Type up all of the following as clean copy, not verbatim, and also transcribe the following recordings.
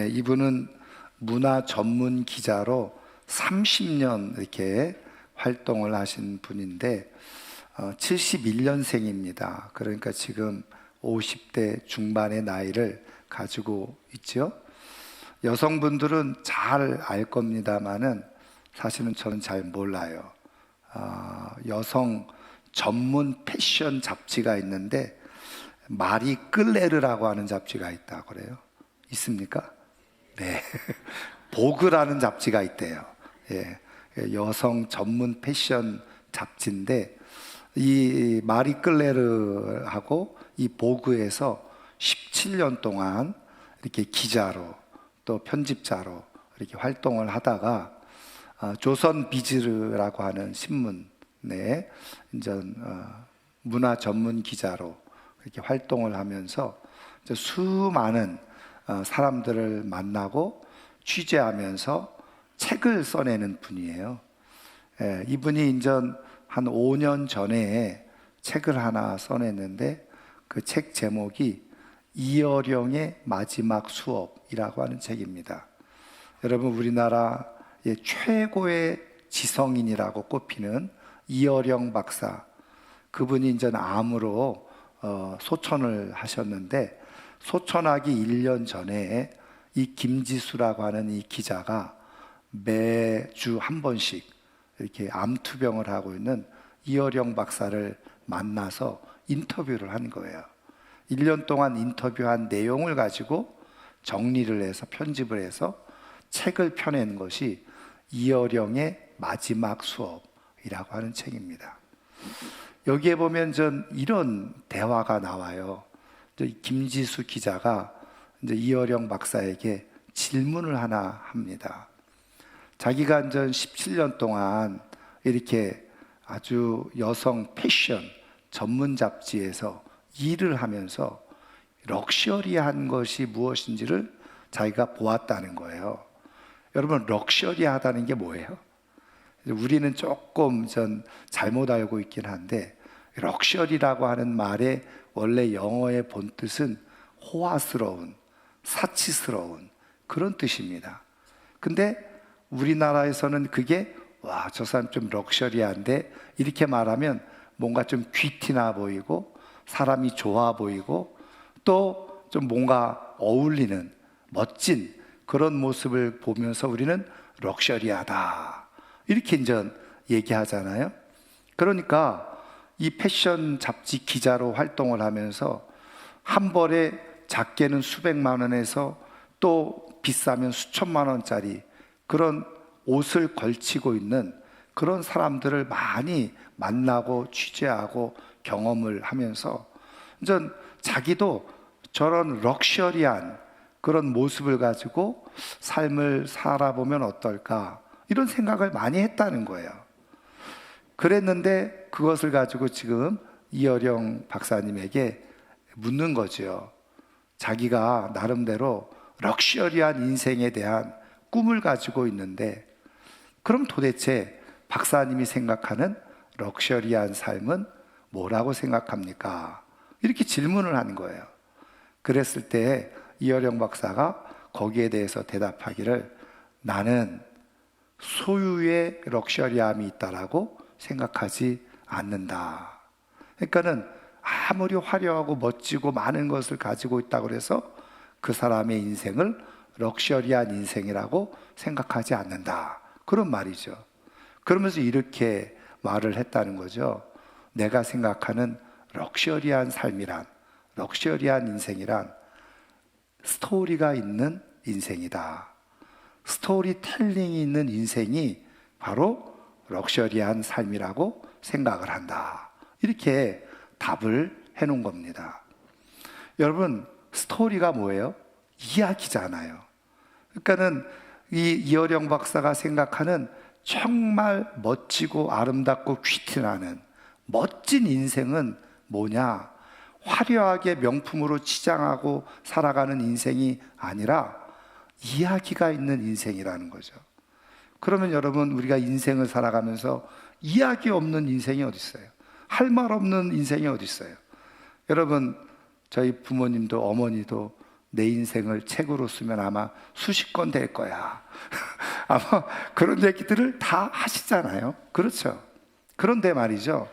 이분은 문화 전문 기자로 30년 이렇게 활동을 하신 분인데 71년생입니다. 그러니까 지금 50대 중반의 나이를 가지고 있죠. 여성분들은 잘 알 겁니다만은 사실은 저는 잘 몰라요. 여성 전문 패션 잡지가 있는데 마리 끌레르라고 하는 잡지가 있다고 그래요. 있습니까? 네. 보그라는 잡지가 있대요. 예. 여성 전문 패션 잡지인데 이 마리 끌레르하고 이 보그에서 17년 동안 이렇게 기자로 또 편집자로 이렇게 활동을 하다가 조선 비즈라고 하는 신문에 이제 문화 전문 기자로 이렇게 활동을 하면서 수많은 사람들을 만나고 취재하면서 책을 써내는 분이에요. 이분이 이제 한 5년 전에 책을 하나 써냈는데 그 책 제목이 이어령의 마지막 수업이라고 하는 책입니다. 여러분, 우리나라의 최고의 지성인이라고 꼽히는 이어령 박사, 그분이 이제 암으로 소천을 하셨는데 소천하기 1년 전에 이 김지수라고 하는 이 기자가 매주 한 번씩 이렇게 암투병을 하고 있는 이어령 박사를 만나서 인터뷰를 한 거예요. 1년 동안 인터뷰한 내용을 가지고 정리를 해서 편집을 해서 책을 펴낸 것이 이어령의 마지막 수업이라고 하는 책입니다. 여기에 보면 전 이런 대화가 나와요. 김지수 기자가 이제 이어령 박사에게 질문을 하나 합니다. 자기가 이제 17년 동안 이렇게 아주 여성 패션 전문 잡지에서 일을 하면서 럭셔리한 것이 무엇인지를 자기가 보았다는 거예요. 여러분, 럭셔리하다는 게 뭐예요? 우리는 조금 전 잘못 알고 있긴 한데 럭셔리라고 하는 말의 원래 영어의 본뜻은 호화스러운, 사치스러운 그런 뜻입니다. 근데 우리나라에서는 그게 와, 저 사람 좀 럭셔리한데 이렇게 말하면 뭔가 좀 귀티나 보이고 사람이 좋아 보이고 또 좀 뭔가 어울리는 멋진 그런 모습을 보면서 우리는 럭셔리하다 이렇게 이제 얘기하잖아요. 그러니까 이 패션 잡지 기자로 활동을 하면서 한 벌에 작게는 수백만 원에서 또 비싸면 수천만 원짜리 그런 옷을 걸치고 있는 그런 사람들을 많이 만나고 취재하고 경험을 하면서 이제 자기도 저런 럭셔리한 그런 모습을 가지고 삶을 살아보면 어떨까 이런 생각을 많이 했다는 거예요. 그랬는데 그것을 가지고 지금 이어령 박사님에게 묻는 거죠. 자기가 나름대로 럭셔리한 인생에 대한 꿈을 가지고 있는데 그럼 도대체 박사님이 생각하는 럭셔리한 삶은 뭐라고 생각합니까? 이렇게 질문을 하는 거예요. 그랬을 때 이어령 박사가 거기에 대해서 대답하기를 나는 소유의 럭셔리함이 있다라고 생각하지 않는다. 그러니까는 아무리 화려하고 멋지고 많은 것을 가지고 있다고 해서 그 사람의 인생을 럭셔리한 인생이라고 생각하지 않는다. 그런 말이죠. 그러면서 이렇게 말을 했다는 거죠. 내가 생각하는 럭셔리한 삶이란, 럭셔리한 인생이란 스토리가 있는 인생이다. 스토리텔링이 있는 인생이 바로 럭셔리한 삶이라고 생각을 한다. 이렇게 답을 해놓은 겁니다. 여러분, 스토리가 뭐예요? 이야기잖아요. 그러니까는 이 이어령 박사가 생각하는 정말 멋지고 아름답고 퀴티나는 멋진 인생은 뭐냐? 화려하게 명품으로 치장하고 살아가는 인생이 아니라 이야기가 있는 인생이라는 거죠. 그러면 여러분, 우리가 인생을 살아가면서 이야기 없는 인생이 어디 있어요? 할 말 없는 인생이 어디 있어요? 여러분, 저희 부모님도 어머니도 내 인생을 책으로 쓰면 아마 수십 권 될 거야. 아마 그런 얘기들을 다 하시잖아요. 그렇죠? 그런데 말이죠,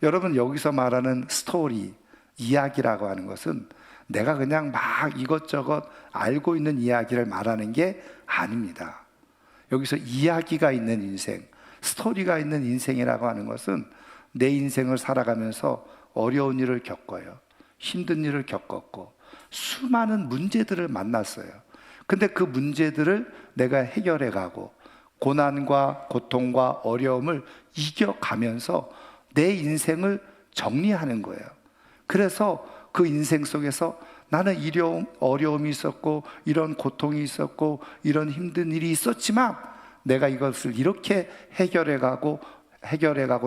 여러분, 여기서 말하는 스토리, 이야기라고 하는 것은 내가 그냥 막 이것저것 알고 있는 이야기를 말하는 게 아닙니다. 여기서 이야기가 있는 인생, 스토리가 있는 인생이라고 하는 것은 내 인생을 살아가면서 어려운 일을 겪어요. 힘든 일을 겪었고 수많은 문제들을 만났어요. 근데 그 문제들을 내가 해결해 가고 고난과 고통과 어려움을 이겨가면서 내 인생을 정리하는 거예요. 그래서 그 인생 속에서 나는 이런 어려움이 있었고 이런 고통이 있었고 이런 힘든 일이 있었지만 내가 이것을 이렇게 해결해 가고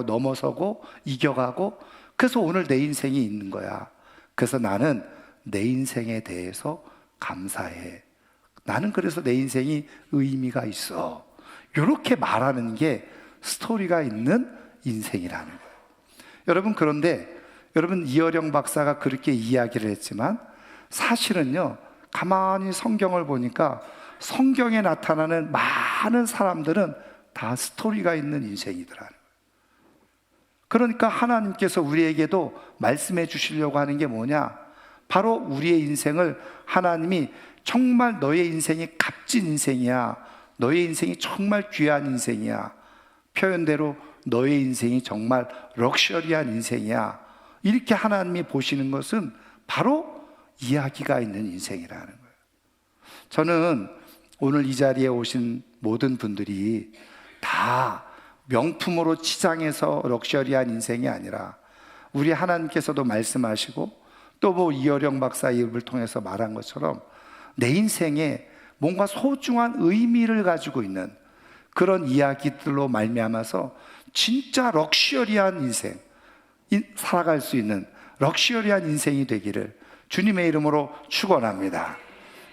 넘어서고 이겨가고, 그래서 오늘 내 인생이 있는 거야. 그래서 나는 내 인생에 대해서 감사해. 나는 그래서 내 인생이 의미가 있어. 이렇게 말하는 게 스토리가 있는 인생이라는 거예요. 여러분, 그런데 여러분, 이어령 박사가 그렇게 이야기를 했지만 사실은요, 가만히 성경을 보니까 성경에 나타나는 많은 사람들은 다 스토리가 있는 인생이더라는 거예요. 그러니까 하나님께서 우리에게도 말씀해 주시려고 하는 게 뭐냐? 바로 우리의 인생을 하나님이 정말 너의 인생이 값진 인생이야, 너의 인생이 정말 귀한 인생이야, 표현대로 너의 인생이 정말 럭셔리한 인생이야, 이렇게 하나님이 보시는 것은 바로 이야기가 있는 인생이라는 거예요. 저는 오늘 이 자리에 오신 모든 분들이 다 명품으로 치장해서 럭셔리한 인생이 아니라 우리 하나님께서도 말씀하시고 또 뭐 이어령 박사 입을 통해서 말한 것처럼 내 인생에 뭔가 소중한 의미를 가지고 있는 그런 이야기들로 말미암아서 진짜 럭셔리한 인생, 살아갈 수 있는 럭셔리한 인생이 되기를 주님의 이름으로 축원합니다.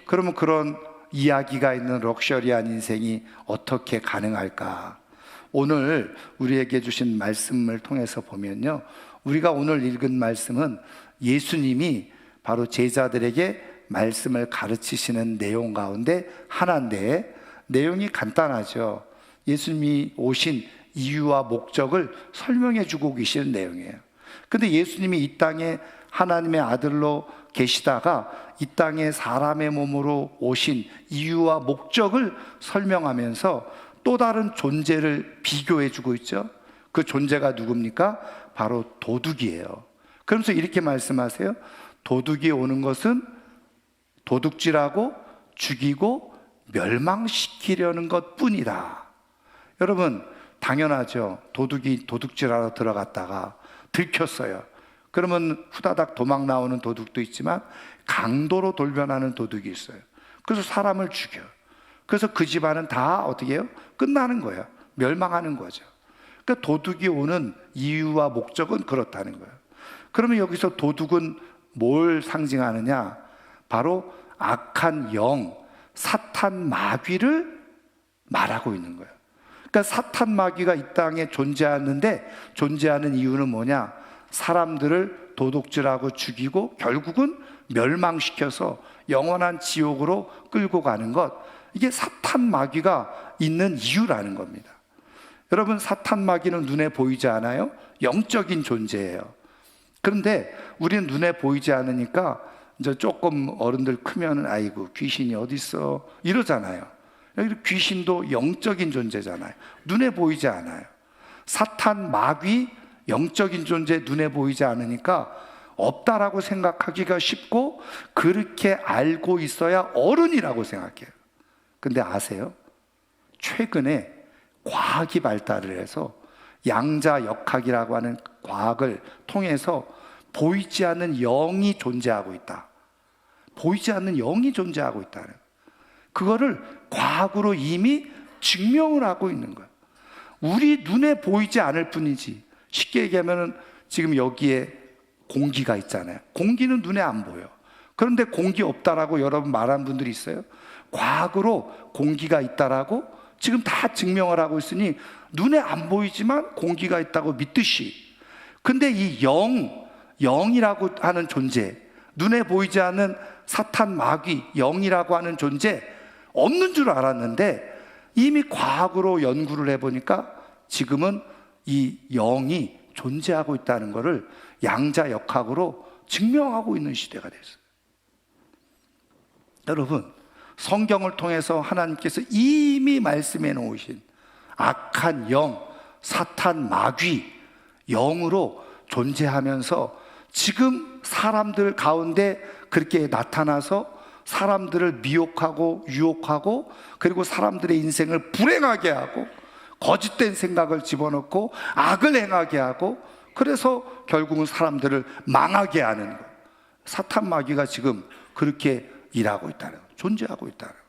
그러면 그런 이야기가 있는 럭셔리한 인생이 어떻게 가능할까? 오늘 우리에게 주신 말씀을 통해서 보면요, 우리가 오늘 읽은 말씀은 예수님이 바로 제자들에게 말씀을 가르치시는 내용 가운데 하나인데, 내용이 간단하죠. 예수님이 오신 이유와 목적을 설명해 주고 계시는 내용이에요. 근데 예수님이 이 땅에 하나님의 아들로 계시다가 이 땅에 사람의 몸으로 오신 이유와 목적을 설명하면서 또 다른 존재를 비교해 주고 있죠. 그 존재가 누굽니까? 바로 도둑이에요. 그러면서 이렇게 말씀하세요. 도둑이 오는 것은 도둑질하고 죽이고 멸망시키려는 것뿐이다. 여러분, 당연하죠. 도둑이 도둑질하러 들어갔다가 들켰어요. 그러면 후다닥 도망 나오는 도둑도 있지만 강도로 돌변하는 도둑이 있어요. 그래서 사람을 죽여. 그래서 그 집안은 다 어떻게 해요? 끝나는 거예요. 멸망하는 거죠. 그러니까 도둑이 오는 이유와 목적은 그렇다는 거예요. 그러면 여기서 도둑은 뭘 상징하느냐? 바로 악한 영, 사탄 마귀를 말하고 있는 거예요. 그러니까 사탄 마귀가 이 땅에 존재하는 이유는 뭐냐? 사람들을 도둑질하고 죽이고 결국은 멸망시켜서 영원한 지옥으로 끌고 가는 것, 이게 사탄 마귀가 있는 이유라는 겁니다. 여러분, 사탄 마귀는 눈에 보이지 않아요? 영적인 존재예요. 그런데 우리는 눈에 보이지 않으니까 이제 조금 어른들 크면은 아이고 귀신이 어디 있어 이러잖아요. 귀신도 영적인 존재잖아요. 눈에 보이지 않아요. 사탄 마귀 영적인 존재, 눈에 보이지 않으니까 없다라고 생각하기가 쉽고 그렇게 알고 있어야 어른이라고 생각해요. 근데 아세요? 최근에 과학이 발달을 해서 양자역학이라고 하는 과학을 통해서 보이지 않는 영이 존재하고 있다. 보이지 않는 영이 존재하고 있다는, 그거를 과학으로 이미 증명을 하고 있는 거예요. 우리 눈에 보이지 않을 뿐이지. 쉽게 얘기하면 지금 여기에 공기가 있잖아요. 공기는 눈에 안 보여. 그런데 공기 없다라고 여러분 말한 분들이 있어요. 과학으로 공기가 있다라고 지금 다 증명을 하고 있으니 눈에 안 보이지만 공기가 있다고 믿듯이. 근데 이 영이라고 하는 존재, 눈에 보이지 않는 사탄, 마귀, 영이라고 하는 존재 없는 줄 알았는데 이미 과학으로 연구를 해보니까 지금은 이 영이 존재하고 있다는 것을 양자역학으로 증명하고 있는 시대가 됐어요. 여러분, 성경을 통해서 하나님께서 이미 말씀해 놓으신 악한 영, 사탄, 마귀, 영으로 존재하면서 지금 사람들 가운데 그렇게 나타나서 사람들을 미혹하고 유혹하고 그리고 사람들의 인생을 불행하게 하고 거짓된 생각을 집어넣고 악을 행하게 하고 그래서 결국은 사람들을 망하게 하는 거예요. 사탄, 마귀가 지금 그렇게 일하고 있다는 거예요. 존재하고 있다는 거예요.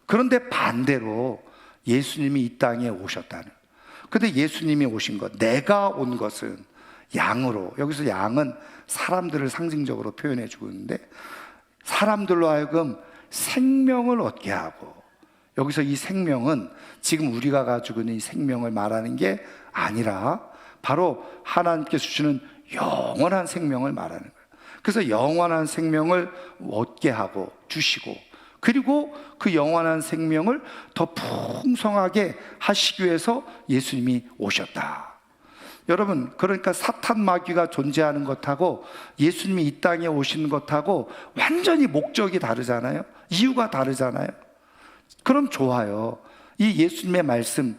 그런데 반대로 예수님이 이 땅에 오셨다는 거예요. 근데 예수님이 오신 것, 내가 온 것은 양으로, 여기서 양은 사람들을 상징적으로 표현해 주고 있는데 사람들로 하여금 생명을 얻게 하고, 여기서 이 생명은 지금 우리가 가지고 있는 이 생명을 말하는 게 아니라 바로 하나님께서 주시는 영원한 생명을 말하는 거예요. 그래서 영원한 생명을 얻게 하고 주시고, 그리고 그 영원한 생명을 더 풍성하게 하시기 위해서 예수님이 오셨다. 여러분, 그러니까 사탄, 마귀가 존재하는 것하고 예수님이 이 땅에 오신 것하고 완전히 목적이 다르잖아요. 이유가 다르잖아요. 그럼 좋아요. 이 예수님의 말씀,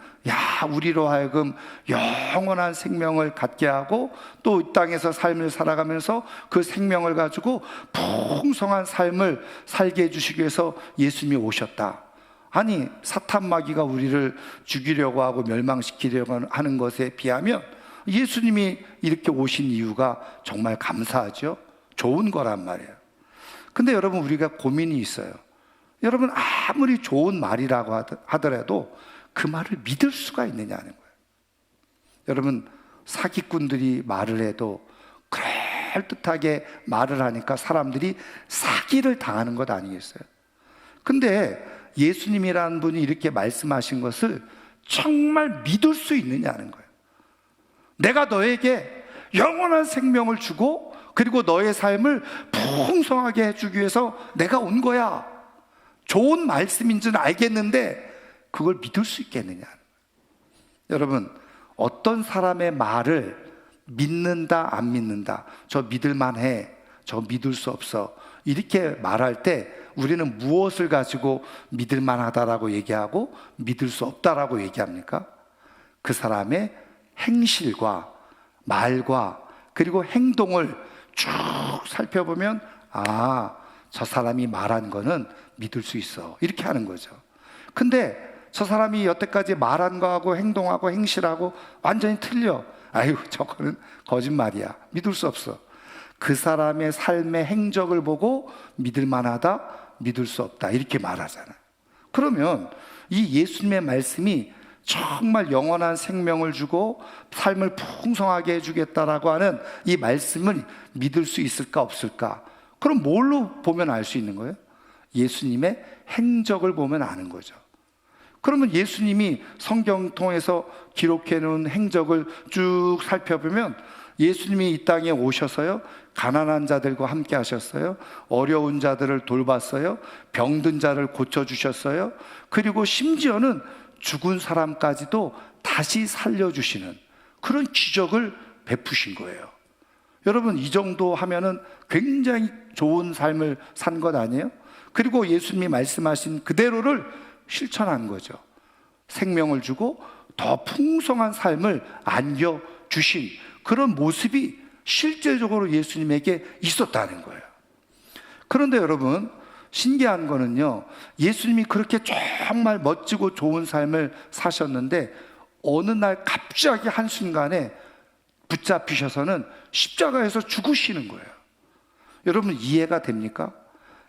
우리로 하여금 영원한 생명을 갖게 하고 또 이 땅에서 삶을 살아가면서 그 생명을 가지고 풍성한 삶을 살게 해주시기 위해서 예수님이 오셨다. 아니, 사탄, 마귀가 우리를 죽이려고 하고 멸망시키려고 하는 것에 비하면 예수님이 이렇게 오신 이유가 정말 감사하죠. 좋은 거란 말이에요. 근데 여러분, 우리가 고민이 있어요. 여러분, 아무리 좋은 말이라고 하더라도 그 말을 믿을 수가 있느냐는 거예요. 여러분, 사기꾼들이 말을 해도 그럴듯하게 말을 하니까 사람들이 사기를 당하는 것 아니겠어요? 근데 예수님이라는 분이 이렇게 말씀하신 것을 정말 믿을 수 있느냐는 거예요. 내가 너에게 영원한 생명을 주고 그리고 너의 삶을 풍성하게 해주기 위해서 내가 온 거야. 좋은 말씀인지는 알겠는데 그걸 믿을 수 있겠느냐. 여러분, 어떤 사람의 말을 믿는다 안 믿는다, 저 믿을만 해, 저 믿을 수 없어, 이렇게 말할 때 우리는 무엇을 가지고 믿을만 하다라고 얘기하고 믿을 수 없다라고 얘기합니까? 그 사람의 행실과 말과 그리고 행동을 쭉 살펴보면 저 사람이 말한 거는 믿을 수 있어, 이렇게 하는 거죠. 근데 저 사람이 여태까지 말한 거하고 행동하고 행실하고 완전히 틀려. 저거는 거짓말이야, 믿을 수 없어. 그 사람의 삶의 행적을 보고 믿을 만하다, 믿을 수 없다, 이렇게 말하잖아요. 그러면 이 예수님의 말씀이 정말 영원한 생명을 주고 삶을 풍성하게 해주겠다라고 하는 이 말씀을 믿을 수 있을까 없을까? 그럼 뭘로 보면 알 수 있는 거예요? 예수님의 행적을 보면 아는 거죠. 그러면 예수님이 성경 통해서 기록해 놓은 행적을 쭉 살펴보면 예수님이 이 땅에 오셔서요, 가난한 자들과 함께 하셨어요, 어려운 자들을 돌봤어요, 병든 자를 고쳐주셨어요, 그리고 심지어는 죽은 사람까지도 다시 살려주시는 그런 기적을 베푸신 거예요. 여러분, 이 정도 하면은 굉장히 좋은 삶을 산 것 아니에요? 그리고 예수님이 말씀하신 그대로를 실천한 거죠. 생명을 주고 더 풍성한 삶을 안겨주신 그런 모습이 실제적으로 예수님에게 있었다는 거예요. 그런데 여러분, 신기한 거는요, 예수님이 그렇게 정말 멋지고 좋은 삶을 사셨는데 어느 날 갑자기 한순간에 붙잡히셔서는 십자가에서 죽으시는 거예요. 여러분, 이해가 됩니까?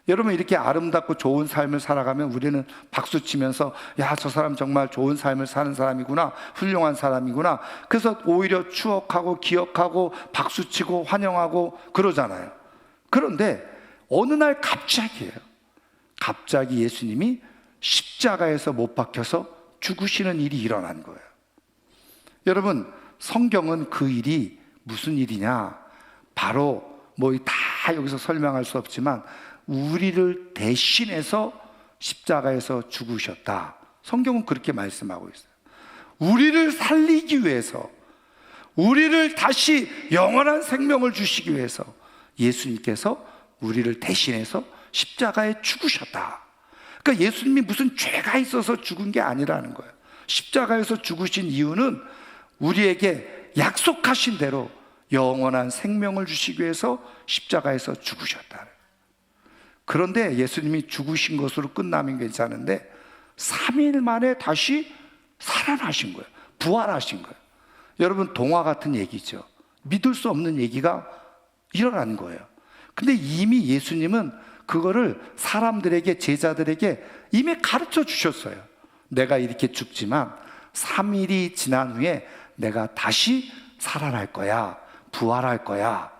여러분, 이렇게 아름답고 좋은 삶을 살아가면 우리는 박수치면서 저 사람 정말 좋은 삶을 사는 사람이구나, 훌륭한 사람이구나, 그래서 오히려 추억하고 기억하고 박수치고 환영하고 그러잖아요. 그런데 어느 날 갑자기 예수님이 십자가에서 못 박혀서 죽으시는 일이 일어난 거예요. 여러분, 성경은 그 일이 무슨 일이냐, 바로 다 여기서 설명할 수 없지만 우리를 대신해서 십자가에서 죽으셨다. 성경은 그렇게 말씀하고 있어요. 우리를 살리기 위해서, 우리를 다시 영원한 생명을 주시기 위해서 예수님께서 우리를 대신해서 십자가에 죽으셨다. 그러니까 예수님이 무슨 죄가 있어서 죽은 게 아니라는 거예요. 십자가에서 죽으신 이유는 우리에게 약속하신 대로 영원한 생명을 주시기 위해서 십자가에서 죽으셨다. 그런데 예수님이 죽으신 것으로 끝나면 괜찮은데 3일 만에 다시 살아나신 거예요. 부활하신 거예요. 여러분, 동화 같은 얘기죠. 믿을 수 없는 얘기가 일어난 거예요. 근데 이미 예수님은 그거를 사람들에게, 제자들에게 이미 가르쳐 주셨어요. 내가 이렇게 죽지만 3일이 지난 후에 내가 다시 살아날 거야. 부활할 거야.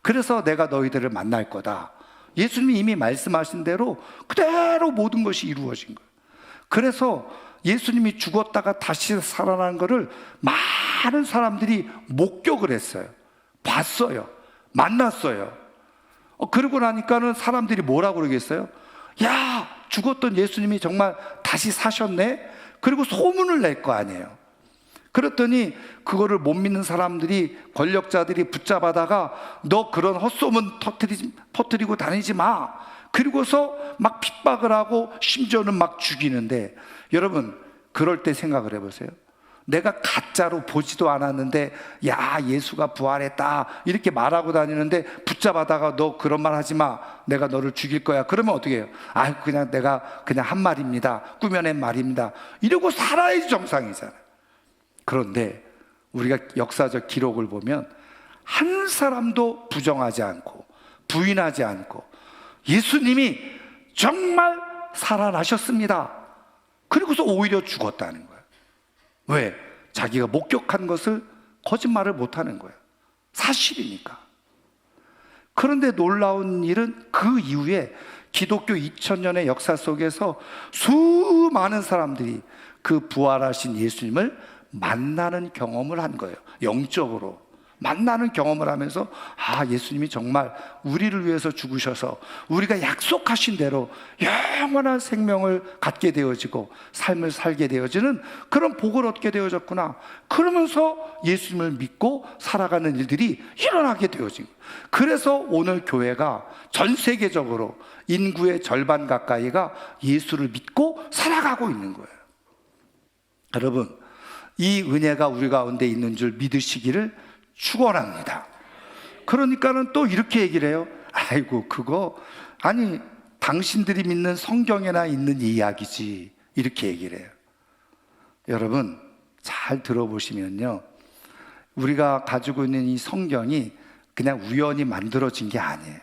그래서 내가 너희들을 만날 거다. 예수님이 이미 말씀하신 대로 그대로 모든 것이 이루어진 거예요. 그래서 예수님이 죽었다가 다시 살아난 거를 많은 사람들이 목격을 했어요. 봤어요. 만났어요. 그러고 나니까는 사람들이 뭐라고 그러겠어요? 야, 죽었던 예수님이 정말 다시 사셨네? 그리고 소문을 낼 거 아니에요. 그랬더니 그거를 못 믿는 사람들이, 권력자들이 붙잡아다가 너 그런 헛소문 퍼뜨리고 다니지 마. 그리고서 막 핍박을 하고 심지어는 막 죽이는데, 여러분 그럴 때 생각을 해보세요. 내가 가짜로 보지도 않았는데 야, 예수가 부활했다 이렇게 말하고 다니는데 붙잡아다가 너 그런 말 하지 마, 내가 너를 죽일 거야. 그러면 어떻게 해요? 아, 그냥 내가 그냥 한 말입니다, 꾸며낸 말입니다, 이러고 살아야지 정상이잖아요. 그런데 우리가 역사적 기록을 보면 한 사람도 부정하지 않고 부인하지 않고 예수님이 정말 살아나셨습니다. 그리고서 오히려 죽었다는 거예요. 왜? 자기가 목격한 것을 거짓말을 못하는 거예요. 사실이니까. 그런데 놀라운 일은 그 이후에 기독교 2000년의 역사 속에서 수많은 사람들이 그 부활하신 예수님을 만나는 경험을 한 거예요. 영적으로 만나는 경험을 하면서 아, 예수님이 정말 우리를 위해서 죽으셔서 우리가 약속하신 대로 영원한 생명을 갖게 되어지고 삶을 살게 되어지는 그런 복을 얻게 되어졌구나. 그러면서 예수님을 믿고 살아가는 일들이 일어나게 되어진 거예요. 그래서 오늘 교회가 전 세계적으로 인구의 절반 가까이가 예수를 믿고 살아가고 있는 거예요. 여러분, 이 은혜가 우리 가운데 있는 줄 믿으시기를 축원합니다. 그러니까는 또 이렇게 얘기를 해요. 아이고, 그거 아니 당신들이 믿는 성경에나 있는 이야기지, 이렇게 얘기를 해요. 여러분 잘 들어보시면요, 우리가 가지고 있는 이 성경이 그냥 우연히 만들어진 게 아니에요.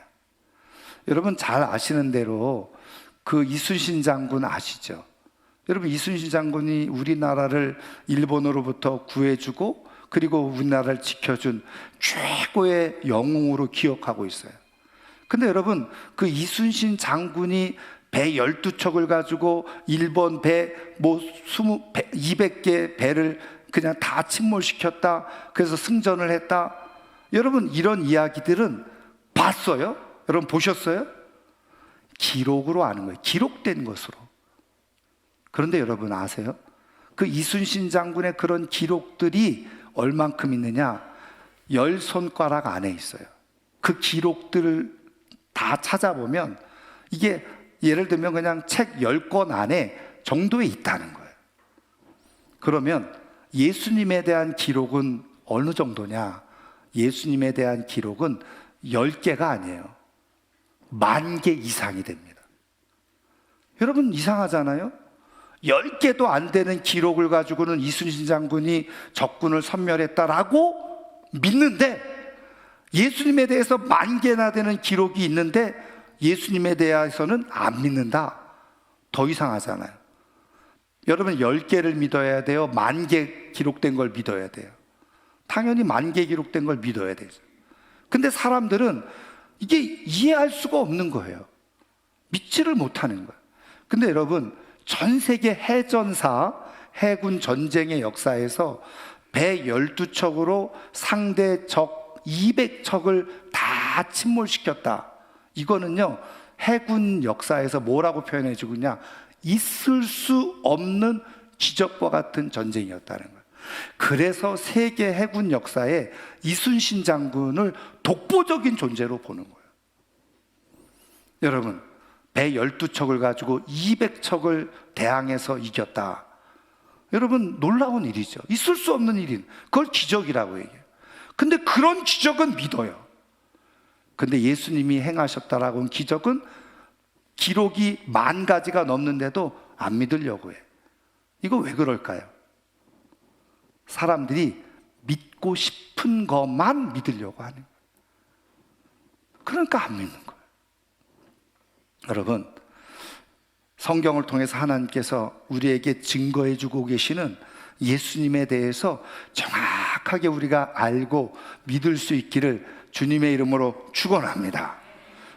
여러분 잘 아시는 대로 그 이순신 장군 아시죠? 여러분, 이순신 장군이 우리나라를 일본으로부터 구해주고 그리고 우리나라를 지켜준 최고의 영웅으로 기억하고 있어요. 근데 여러분, 그 이순신 장군이 배 12척을 가지고 일본 배 200개 배를 그냥 다 침몰시켰다, 그래서 승전을 했다. 여러분, 이런 이야기들은 봤어요? 여러분 보셨어요? 기록으로 아는 거예요. 기록된 것으로. 그런데 여러분 아세요? 그 이순신 장군의 그런 기록들이 얼만큼 있느냐? 10손가락 안에 있어요. 그 기록들을 다 찾아보면 이게 예를 들면 그냥 책 10권 안에 정도에 있다는 거예요. 그러면 예수님에 대한 기록은 어느 정도냐? 예수님에 대한 기록은 10개가 아니에요. 10,000개 이상이 됩니다. 여러분 이상하잖아요? 10개도 안 되는 기록을 가지고는 이순신 장군이 적군을 섬멸했다라고 믿는데, 예수님에 대해서 10,000개나 되는 기록이 있는데 예수님에 대해서는 안 믿는다. 더 이상하잖아요. 여러분 10개를 믿어야 돼요? 10,000개 기록된 걸 믿어야 돼요? 당연히 10,000개 기록된 걸 믿어야 되죠. 근데 사람들은 이게 이해할 수가 없는 거예요. 믿지를 못하는 거예요. 근데 여러분, 전 세계 해전사, 해군 전쟁의 역사에서 배 12척으로 상대 적 200척을 다 침몰시켰다. 이거는요, 해군 역사에서 뭐라고 표현해 주고 있냐? 있을 수 없는 기적과 같은 전쟁이었다는 거예요. 그래서 세계 해군 역사에 이순신 장군을 독보적인 존재로 보는 거예요. 여러분, 배 12척을 가지고 200척을 대항해서 이겼다. 여러분, 놀라운 일이죠. 있을 수 없는 일인, 그걸 기적이라고 얘기해요. 근데 그런 기적은 믿어요. 근데 예수님이 행하셨다라고 하는 기적은 기록이 10,000가지가 넘는데도 안 믿으려고 해. 이거 왜 그럴까요? 사람들이 믿고 싶은 것만 믿으려고 하는 거예요. 그러니까 안 믿는 거예요. 여러분, 성경을 통해서 하나님께서 우리에게 증거해 주고 계시는 예수님에 대해서 정확하게 우리가 알고 믿을 수 있기를 주님의 이름으로 축원합니다.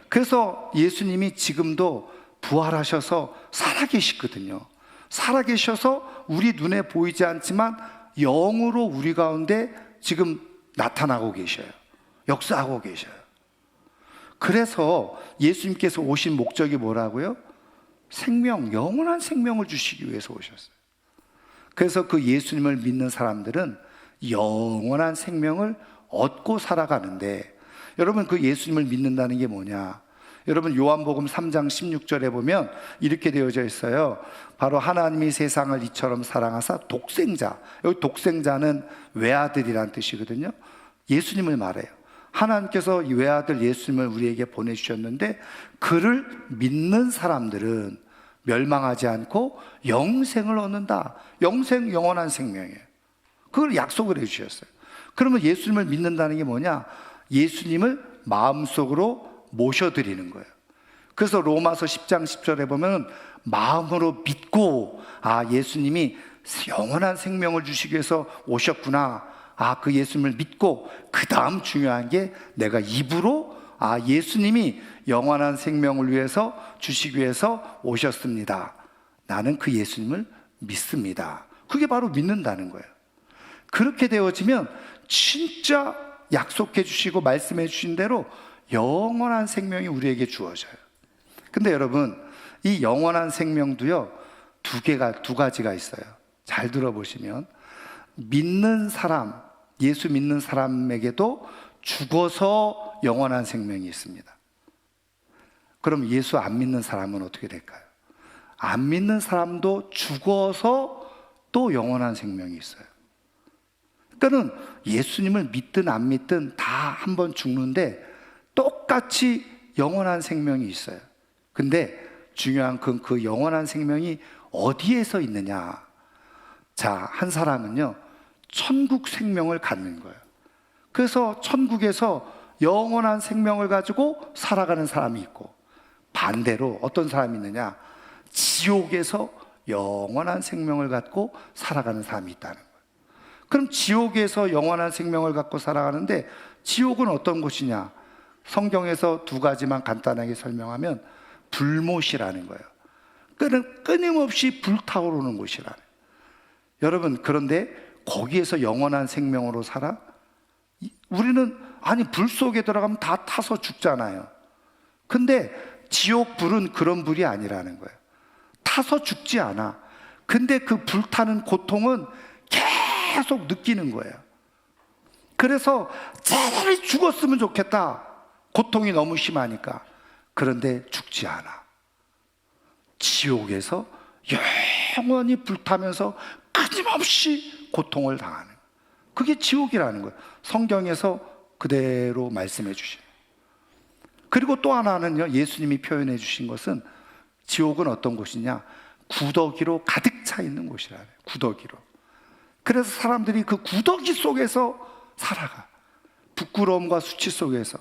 그래서 예수님이 지금도 부활하셔서 살아계시거든요. 살아계셔서 우리 눈에 보이지 않지만 영으로 우리 가운데 지금 나타나고 계셔요. 역사하고 계셔요. 그래서 예수님께서 오신 목적이 뭐라고요? 생명, 영원한 생명을 주시기 위해서 오셨어요. 그래서 그 예수님을 믿는 사람들은 영원한 생명을 얻고 살아가는데, 여러분, 그 예수님을 믿는다는 게 뭐냐? 여러분, 요한복음 3장 16절에 보면 이렇게 되어져 있어요. 바로 하나님이 세상을 이처럼 사랑하사 독생자, 여기 독생자는 외아들이란 뜻이거든요. 예수님을 말해요. 하나님께서 이 외아들 예수님을 우리에게 보내주셨는데, 그를 믿는 사람들은 멸망하지 않고 영생을 얻는다. 영생, 영원한 생명이에요. 그걸 약속을 해주셨어요. 그러면 예수님을 믿는다는 게 뭐냐? 예수님을 마음속으로 모셔드리는 거예요. 그래서 로마서 10장 10절에 보면 마음으로 믿고, 아, 예수님이 영원한 생명을 주시기 위해서 오셨구나. 아, 그 예수님을 믿고, 그 다음 중요한 게 내가 입으로, 아, 예수님이 영원한 생명을 위해서 주시기 위해서 오셨습니다. 나는 그 예수님을 믿습니다. 그게 바로 믿는다는 거예요. 그렇게 되어지면 진짜 약속해 주시고 말씀해 주신 대로 영원한 생명이 우리에게 주어져요. 근데 여러분, 이 영원한 생명도요, 두 가지가 있어요. 잘 들어보시면, 믿는 사람, 예수 믿는 사람에게도 죽어서 영원한 생명이 있습니다. 그럼 예수 안 믿는 사람은 어떻게 될까요? 안 믿는 사람도 죽어서 또 영원한 생명이 있어요. 그러니까는 예수님을 믿든 안 믿든 다 한 번 죽는데 똑같이 영원한 생명이 있어요. 근데 중요한 건 그 영원한 생명이 어디에서 있느냐. 자, 한 사람은요, 천국 생명을 갖는 거예요. 그래서 천국에서 영원한 생명을 가지고 살아가는 사람이 있고, 반대로 어떤 사람이 있느냐, 지옥에서 영원한 생명을 갖고 살아가는 사람이 있다는 거예요. 그럼 지옥에서 영원한 생명을 갖고 살아가는데, 지옥은 어떤 곳이냐? 성경에서 2가지만 간단하게 설명하면 불못이라는 거예요. 끊임없이 불타오르는 곳이라는 거예요. 여러분, 그런데 거기에서 영원한 생명으로 살아? 우리는, 아니, 불 속에 들어가면 다 타서 죽잖아요. 근데 지옥 불은 그런 불이 아니라는 거예요. 타서 죽지 않아. 근데 그 불타는 고통은 계속 느끼는 거예요. 그래서 차라리 죽었으면 좋겠다. 고통이 너무 심하니까. 그런데 죽지 않아. 지옥에서 영원히 불타면서 끊임없이 고통을 당하는, 그게 지옥이라는 거예요. 성경에서 그대로 말씀해 주시는. 그리고 또 하나는요, 예수님이 표현해 주신 것은, 지옥은 어떤 곳이냐? 구더기로 가득 차 있는 곳이라요. 구더기로. 그래서 사람들이 그 구더기 속에서 살아가. 부끄러움과 수치 속에서.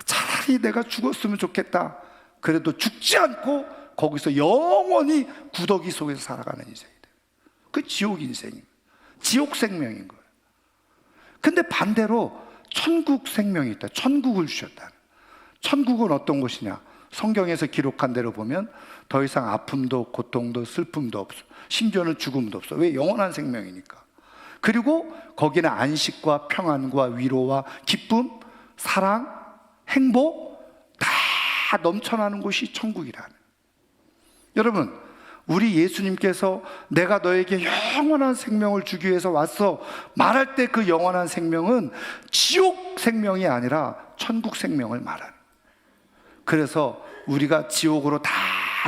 차라리 내가 죽었으면 좋겠다. 그래도 죽지 않고 거기서 영원히 구더기 속에서 살아가는 인생이 돼요. 그 지옥 인생입니다. 지옥 생명인 거예요. 근데 반대로 천국 생명이 있다. 천국을 주셨다. 천국은 어떤 곳이냐? 성경에서 기록한 대로 보면 더 이상 아픔도 고통도 슬픔도 없어. 심지어는 죽음도 없어. 왜? 영원한 생명이니까. 그리고 거기는 안식과 평안과 위로와 기쁨, 사랑, 행복 다 넘쳐나는 곳이 천국이라는. 여러분, 우리 예수님께서 내가 너에게 영원한 생명을 주기 위해서 왔어 말할 때 그 영원한 생명은 지옥 생명이 아니라 천국 생명을 말하는. 그래서 우리가 지옥으로 다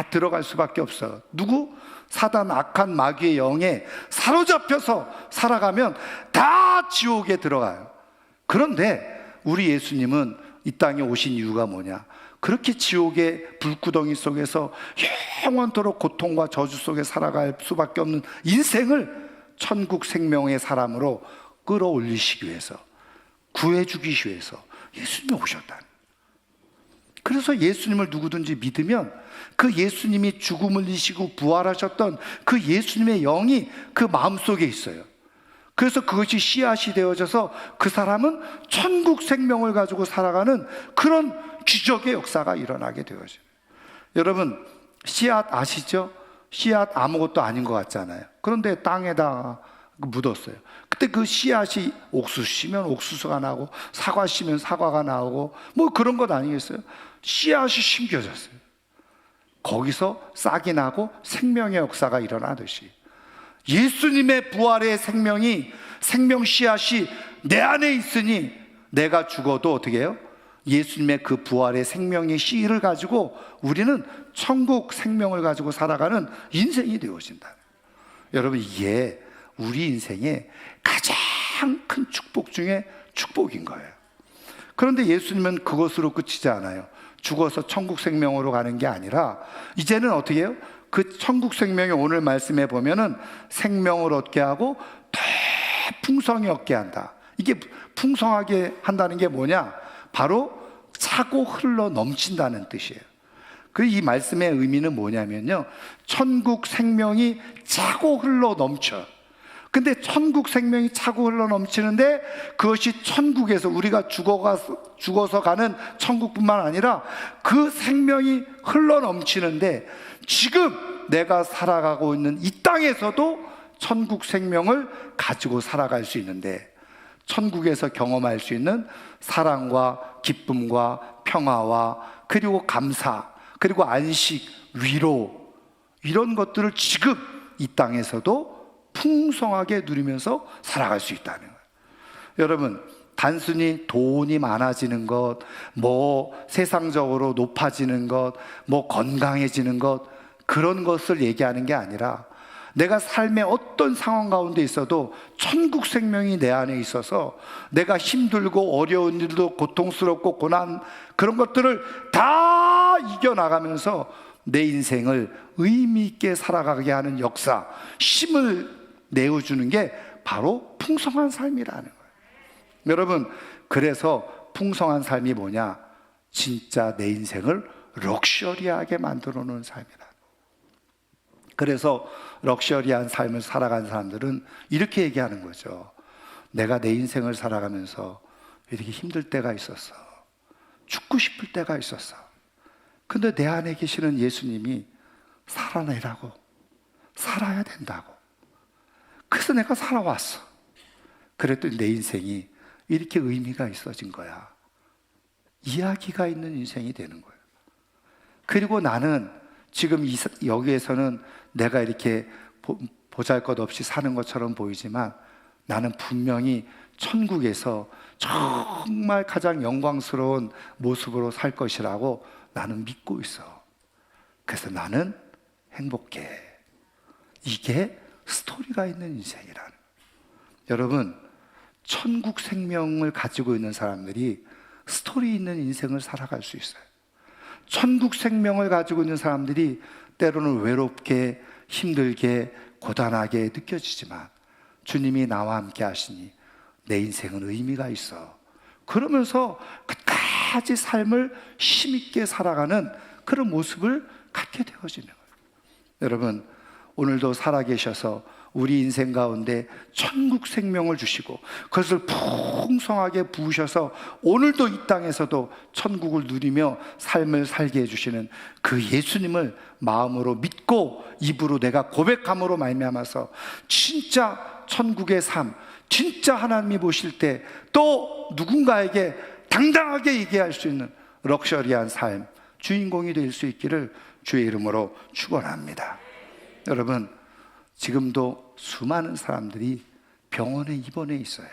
들어갈 수밖에 없어요. 누구? 사단, 악한 마귀의 영에 사로잡혀서 살아가면 다 지옥에 들어가요. 그런데 우리 예수님은 이 땅에 오신 이유가 뭐냐? 그렇게 지옥의 불구덩이 속에서 영원토록 고통과 저주 속에 살아갈 수밖에 없는 인생을 천국 생명의 사람으로 끌어올리시기 위해서, 구해주기 위해서 예수님이 오셨다. 그래서 예수님을 누구든지 믿으면 그 예수님이 죽음을 이기시고 부활하셨던 그 예수님의 영이 그 마음속에 있어요. 그래서 그것이 씨앗이 되어져서 그 사람은 천국 생명을 가지고 살아가는 그런 기적의 역사가 일어나게 되어져요. 여러분, 씨앗 아시죠? 씨앗 아무것도 아닌 것 같잖아요. 그런데 땅에다 묻었어요. 그때 그 씨앗이 옥수수 씨면 옥수수가 나고 사과 씨면 사과가 나오고 뭐 그런 것 아니겠어요? 씨앗이 심겨졌어요. 거기서 싹이 나고 생명의 역사가 일어나듯이 예수님의 부활의 생명이, 생명 씨앗이 내 안에 있으니 내가 죽어도 어떻게 해요? 예수님의 그 부활의 생명의 씨를 가지고 우리는 천국 생명을 가지고 살아가는 인생이 되어진다. 여러분, 이게 우리 인생의 가장 큰 축복 중에 축복인 거예요. 그런데 예수님은 그것으로 끝이지 않아요. 죽어서 천국 생명으로 가는 게 아니라 이제는 어떻게 해요? 그 천국 생명이 오늘 말씀에 보면은 생명을 얻게 하고 더 풍성히 얻게 한다. 이게 풍성하게 한다는 게 뭐냐? 바로 차고 흘러 넘친다는 뜻이에요. 이 말씀의 의미는 뭐냐면요, 천국 생명이 차고 흘러 넘쳐. 근데 천국 생명이 차고 흘러 넘치는데 그것이 천국에서 우리가 죽어서 가는 천국뿐만 아니라 그 생명이 흘러 넘치는데 지금 내가 살아가고 있는 이 땅에서도 천국 생명을 가지고 살아갈 수 있는데, 천국에서 경험할 수 있는 사랑과 기쁨과 평화와 그리고 감사 그리고 안식, 위로, 이런 것들을 지금 이 땅에서도 풍성하게 누리면서 살아갈 수 있다는 거예요. 여러분, 단순히 돈이 많아지는 것, 뭐 세상적으로 높아지는 것, 뭐 건강해지는 것, 그런 것을 얘기하는 게 아니라 내가 삶의 어떤 상황 가운데 있어도 천국 생명이 내 안에 있어서 내가 힘들고 어려운 일도 고통스럽고 고난, 그런 것들을 다 이겨나가면서 내 인생을 의미 있게 살아가게 하는 역사, 힘을 내어주는 게 바로 풍성한 삶이라는 거예요. 여러분, 그래서 풍성한 삶이 뭐냐? 진짜 내 인생을 럭셔리하게 만들어 놓은 삶이다. 그래서 럭셔리한 삶을 살아간 사람들은 이렇게 얘기하는 거죠. 내가 내 인생을 살아가면서 이렇게 힘들 때가 있었어. 죽고 싶을 때가 있었어. 근데 내 안에 계시는 예수님이 살아내라고, 살아야 된다고. 그래서 내가 살아왔어. 그랬더니 내 인생이 이렇게 의미가 있어진 거야. 이야기가 있는 인생이 되는 거예요. 그리고 나는 지금 여기에서는 내가 이렇게 보잘것없이 사는 것처럼 보이지만 나는 분명히 천국에서 정말 가장 영광스러운 모습으로 살 것이라고 나는 믿고 있어. 그래서 나는 행복해. 이게 스토리가 있는 인생이라는. 여러분, 천국 생명을 가지고 있는 사람들이 스토리 있는 인생을 살아갈 수 있어요. 천국 생명을 가지고 있는 사람들이 때로는 외롭게, 힘들게, 고단하게 느껴지지만 주님이 나와 함께 하시니 내 인생은 의미가 있어. 그러면서 끝까지 삶을 힘있게 살아가는 그런 모습을 갖게 되어지는 거예요. 여러분, 오늘도 살아계셔서 우리 인생 가운데 천국 생명을 주시고 그것을 풍성하게 부으셔서 오늘도 이 땅에서도 천국을 누리며 삶을 살게 해주시는 그 예수님을 마음으로 믿고 입으로 내가 고백함으로 말미암아서 진짜 천국의 삶, 진짜 하나님이 보실 때 또 누군가에게 당당하게 얘기할 수 있는 럭셔리한 삶, 주인공이 될 수 있기를 주의 이름으로 축원합니다. 여러분, 지금도 수많은 사람들이 병원에 입원해 있어요.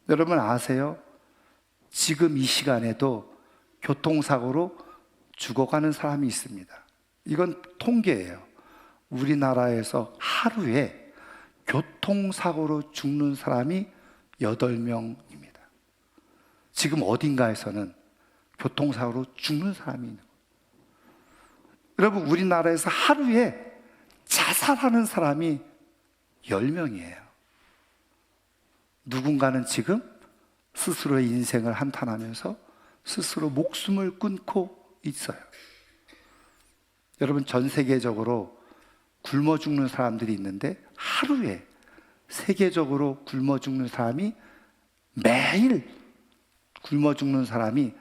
여러분 아세요? 지금 이 시간에도 교통사고로 죽어가는 사람이 있습니다. 이건 통계예요. 우리나라에서 하루에 교통사고로 죽는 사람이 8명입니다. 지금 어딘가에서는 교통사고로 죽는 사람이 있는 거예요. 여러분, 우리나라에서 하루에 자살하는 사람이 10명이에요. 누군가는 지금 스스로의 인생을 한탄하면서 스스로 목숨을 끊고 있어요. 여러분, 전 세계적으로 굶어 죽는 사람들이 있는데 하루에 세계적으로 굶어 죽는 사람이, 매일 굶어 죽는 사람이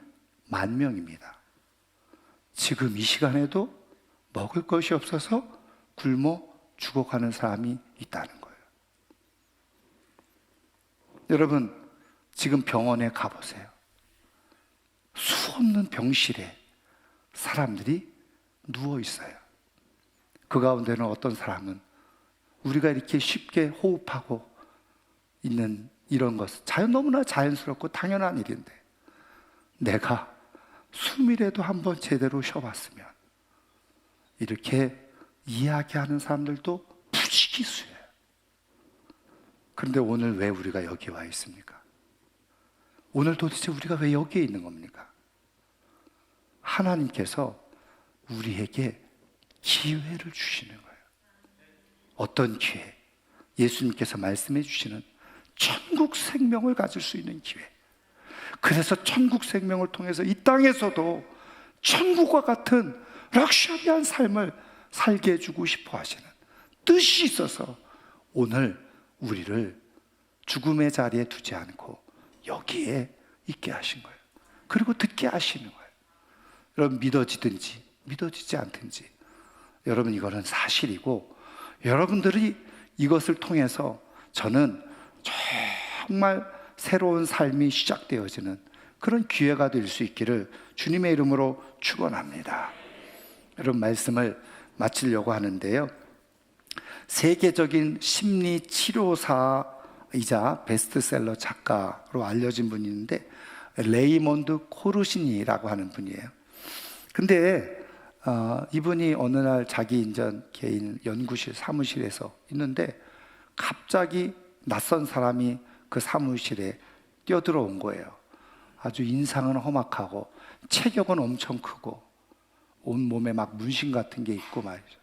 10,000명입니다. 지금 이 시간에도 먹을 것이 없어서 굶어 죽어가는 사람이 있다는 거예요. 여러분, 지금 병원에 가보세요. 수없는 병실에 사람들이 누워 있어요. 그 가운데는 어떤 사람은 우리가 이렇게 쉽게 호흡하고 있는 이런 것, 너무나 자연스럽고 당연한 일인데, 내가 숨이라도 한번 제대로 쉬어봤으면, 이렇게 이야기하는 사람들도 부지기수예요. 그런데 오늘 왜 우리가 여기 와 있습니까? 오늘 도대체 우리가 왜 여기에 있는 겁니까? 하나님께서 우리에게 기회를 주시는 거예요. 어떤 기회? 예수님께서 말씀해 주시는 천국 생명을 가질 수 있는 기회. 그래서 천국 생명을 통해서 이 땅에서도 천국과 같은 럭셔리한 삶을 살게 해주고 싶어 하시는 뜻이 있어서 오늘 우리를 죽음의 자리에 두지 않고 여기에 있게 하신 거예요. 그리고 듣게 하시는 거예요. 여러분, 믿어지든지 믿어지지 않든지, 여러분, 이거는 사실이고, 여러분들이 이것을 통해서 저는 정말 새로운 삶이 시작되어지는 그런 기회가 될 수 있기를 주님의 이름으로 축원합니다. 여러분, 말씀을 마치려고 하는데요, 세계적인 심리 치료사이자 베스트셀러 작가로 알려진 분이 있는데, 레이몬드 코르시니라고 하는 분이에요. 근데 이분이 어느 날 자기 인전 개인 연구실 사무실에서 있는데 갑자기 낯선 사람이 그 사무실에 뛰어들어온 거예요. 아주 인상은 험악하고 체격은 엄청 크고 온몸에 막 문신 같은 게 있고 말이죠.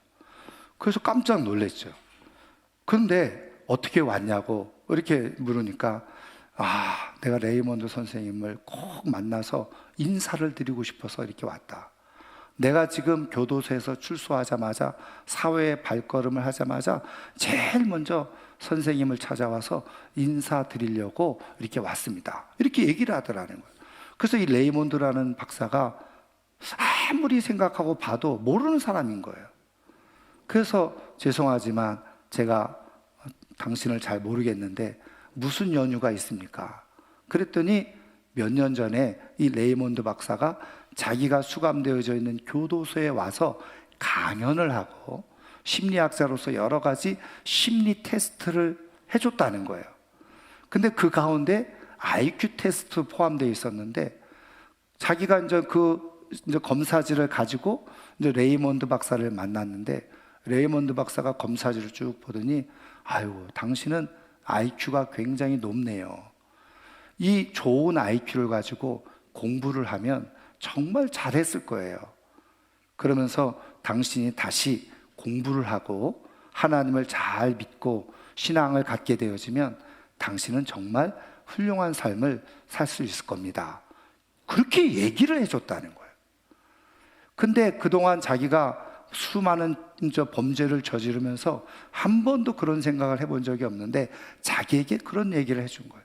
그래서 깜짝 놀랐죠. 그런데 어떻게 왔냐고 이렇게 물으니까, 내가 레이몬드 선생님을 꼭 만나서 인사를 드리고 싶어서 이렇게 왔다. 내가 지금 교도소에서 출소하자마자, 사회에 발걸음을 하자마자 제일 먼저 선생님을 찾아와서 인사드리려고 이렇게 왔습니다. 이렇게 얘기를 하더라는 거예요. 그래서 이 레이몬드라는 박사가 아무리 생각하고 봐도 모르는 사람인 거예요. 그래서 죄송하지만 제가 당신을 잘 모르겠는데 무슨 연유가 있습니까? 그랬더니 몇 년 전에 이 레이몬드 박사가 자기가 수감되어져 있는 교도소에 와서 강연을 하고 심리학자로서 여러 가지 심리 테스트를 해줬다는 거예요. 근데 그 가운데 IQ 테스트 포함되어 있었는데, 자기가 이제 이제 검사지를 가지고 이제 레이몬드 박사를 만났는데, 레이몬드 박사가 검사지를 쭉 보더니, 당신은 IQ가 굉장히 높네요. 이 좋은 IQ를 가지고 공부를 하면 정말 잘했을 거예요. 그러면서 당신이 다시 공부를 하고 하나님을 잘 믿고 신앙을 갖게 되어지면 당신은 정말 훌륭한 삶을 살 수 있을 겁니다. 그렇게 얘기를 해줬다는 거예요. 근데 그동안 자기가 수많은 범죄를 저지르면서 한 번도 그런 생각을 해본 적이 없는데 자기에게 그런 얘기를 해준 거예요.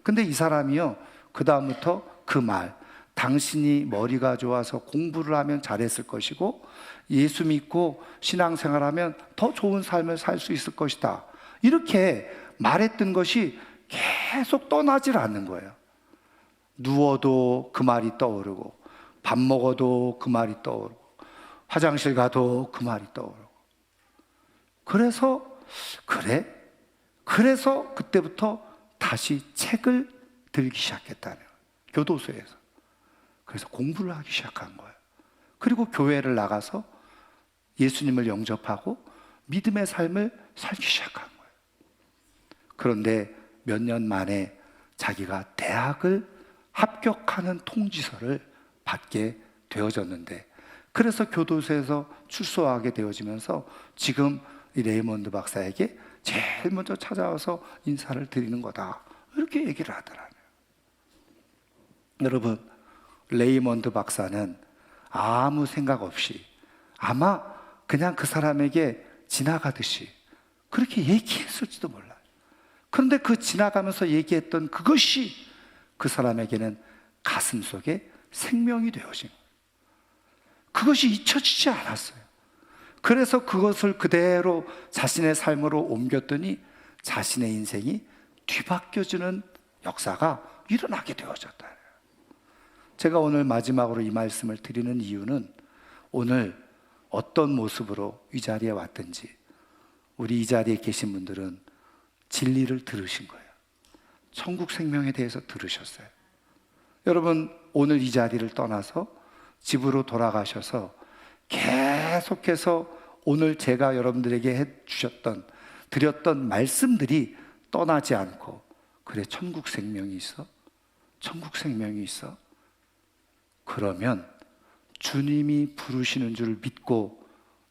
근데 이 사람이요, 그 다음부터 그 말, 당신이 머리가 좋아서 공부를 하면 잘했을 것이고 예수 믿고 신앙생활하면 더 좋은 삶을 살 수 있을 것이다, 이렇게 말했던 것이 계속 떠나질 않는 거예요. 누워도 그 말이 떠오르고, 밥 먹어도 그 말이 떠오르고 화장실 가도 그 말이 떠오르고. 그래서 그때부터 다시 책을 들기 시작했다는 거예요. 교도소에서. 그래서 공부를 하기 시작한 거예요. 그리고 교회를 나가서 예수님을 영접하고 믿음의 삶을 살기 시작한 거예요. 그런데 몇 년 만에 자기가 대학을 합격하는 통지서를 받게 되어졌는데, 그래서 교도소에서 출소하게 되어지면서 지금 이 레이먼드 박사에게 제일 먼저 찾아와서 인사를 드리는 거다, 이렇게 얘기를 하더라고요. 여러분, 레이먼드 박사는 아무 생각 없이 아마 그냥 그 사람에게 지나가듯이 그렇게 얘기했을지도 몰라요. 그런데 그 지나가면서 얘기했던 그것이 그 사람에게는 가슴 속에 생명이 되어진 거예요. 그것이 잊혀지지 않았어요. 그래서 그것을 그대로 자신의 삶으로 옮겼더니 자신의 인생이 뒤바뀌어지는 역사가 일어나게 되어졌다. 제가 오늘 마지막으로 이 말씀을 드리는 이유는, 오늘 어떤 모습으로 이 자리에 왔든지 우리 이 자리에 계신 분들은 진리를 들으신 거예요. 천국 생명에 대해서 들으셨어요. 여러분, 오늘 이 자리를 떠나서 집으로 돌아가셔서 계속해서 오늘 제가 여러분들에게 드렸던 말씀들이 떠나지 않고, 그래, 천국 생명이 있어? 천국 생명이 있어? 그러면 주님이 부르시는 줄 믿고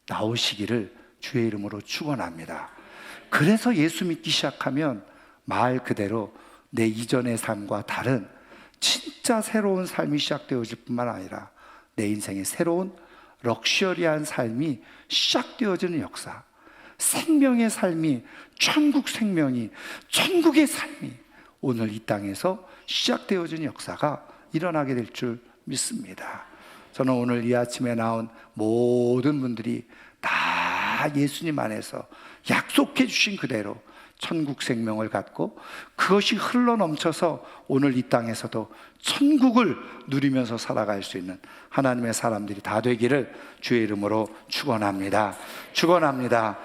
나오시기를 주의 이름으로 축원합니다. 그래서 예수 믿기 시작하면 말 그대로 내 이전의 삶과 다른 진짜 새로운 삶이 시작되어질 뿐만 아니라 내 인생의 새로운 럭셔리한 삶이 시작되어지는 역사, 생명의 삶이, 천국 생명이, 천국의 삶이 오늘 이 땅에서 시작되어지는 역사가 일어나게 될 줄 믿습니다. 저는 오늘 이 아침에 나온 모든 분들이 다 예수님 안에서 약속해 주신 그대로 천국 생명을 갖고 그것이 흘러넘쳐서 오늘 이 땅에서도 천국을 누리면서 살아갈 수 있는 하나님의 사람들이 다 되기를 주의 이름으로 축원합니다. 축원합니다.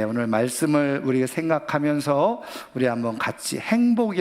오늘 말씀을 우리가 생각하면서 우리 한번 같이 행복이라는